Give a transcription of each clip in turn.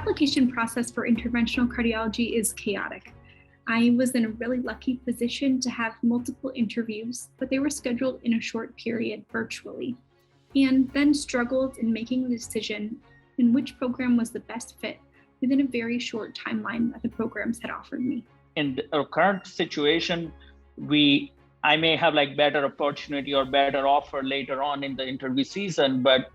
application process for interventional cardiology is chaotic. I was in a really lucky position to have multiple interviews, but they were scheduled in a short period virtually, and then struggled in making a decision in which program was the best fit within a very short timeline that the programs had offered me. In our current situation, I may have better opportunity or better offer later on in the interview season, but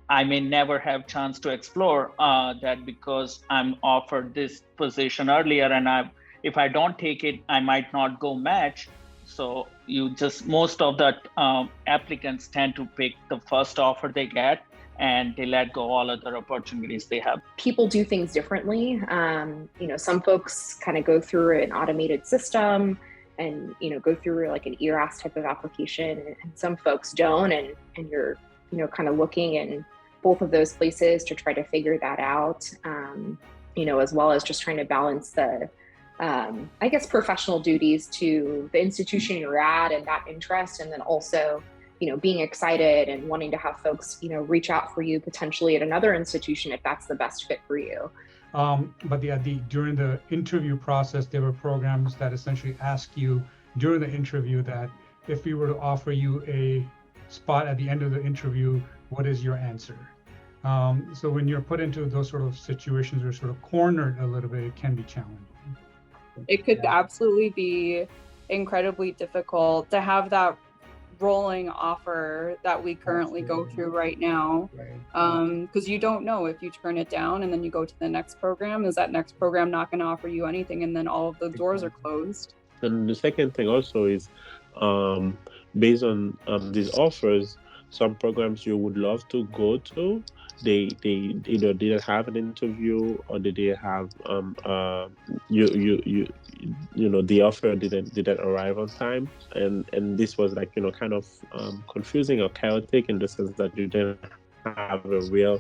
I may never have chance to explore that because I'm offered this position earlier, and if I don't take it, I might not go match. So most of the applicants tend to pick the first offer they get, and they let go all other opportunities they have. People do things differently. Some folks kind of go through an automated system and, go through like an ERAS type of application, and some folks don't. And you're, kind of looking in both of those places to try to figure that out, as well as just trying to balance the, professional duties to the institution you're at and that interest. And then also, being excited and wanting to have folks, reach out for you potentially at another institution if that's the best fit for you. But during the interview process, there were programs that essentially ask you during the interview that if we were to offer you a spot at the end of the interview, what is your answer? So when you're put into those sort of situations or sort of cornered a little bit, it can be challenging. It could absolutely be incredibly difficult to have that rolling offer that we currently go through right now, because you don't know if you turn it down and then you go to the next program, is that next program not going to offer you anything, and then all of the doors are closed. And the second thing also is based on these offers, some programs you would love to go to, they either didn't have an interview or they didn't have the offer didn't arrive on time, and this was kind of confusing or chaotic in the sense that you didn't have a real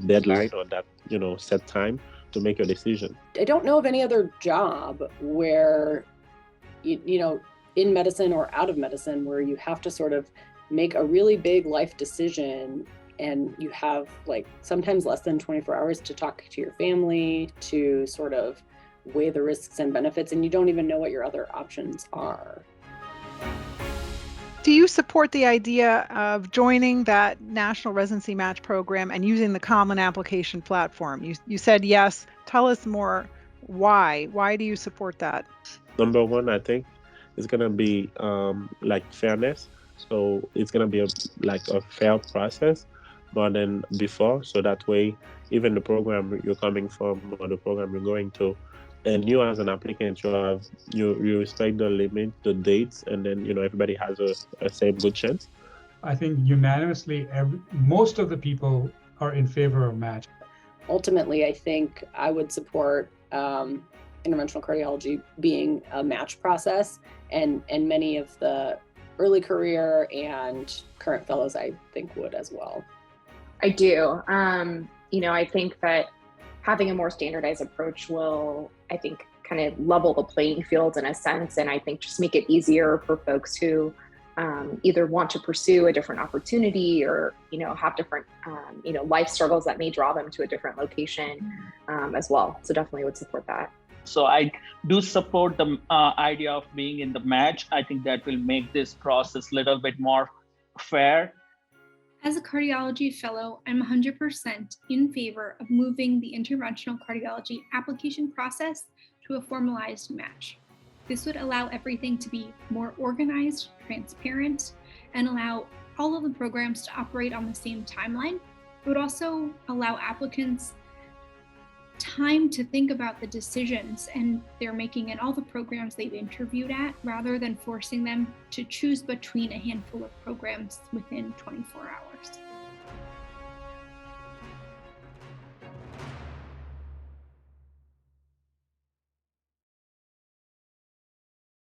deadline or that set time to make your decision. I don't know of any other job where in medicine or out of medicine where you have to sort of make a really big life decision, and you have sometimes less than 24 hours to talk to your family, to sort of weigh the risks and benefits, and you don't even know what your other options are. Do you support the idea of joining that National Residency Match program and using the Common Application platform? You said yes. Tell us more. Why? Why do you support that? Number one, I think it's going to be fairness. So it's going to be a fair process more than before. So that way, even the program you're coming from or the program you're going to, and you as an applicant, you respect the limit, the dates, and then everybody has a same good chance. I think unanimously, most of the people are in favor of match. Ultimately, I think I would support interventional cardiology being a match process, and many of the early career and current fellows, I think, would as well. I do. I think that having a more standardized approach will, kind of level the playing field in a sense, and I think just make it easier for folks who either want to pursue a different opportunity or, have different, life struggles that may draw them to a different location as well. So definitely would support that. So I do support the idea of being in the match. I think that will make this process a little bit more fair. As a cardiology fellow, I'm 100% in favor of moving the interventional cardiology application process to a formalized match. This would allow everything to be more organized, transparent, and allow all of the programs to operate on the same timeline. It would also allow applicants time to think about the decisions and they're making in all the programs they've interviewed at, rather than forcing them to choose between a handful of programs within 24 hours.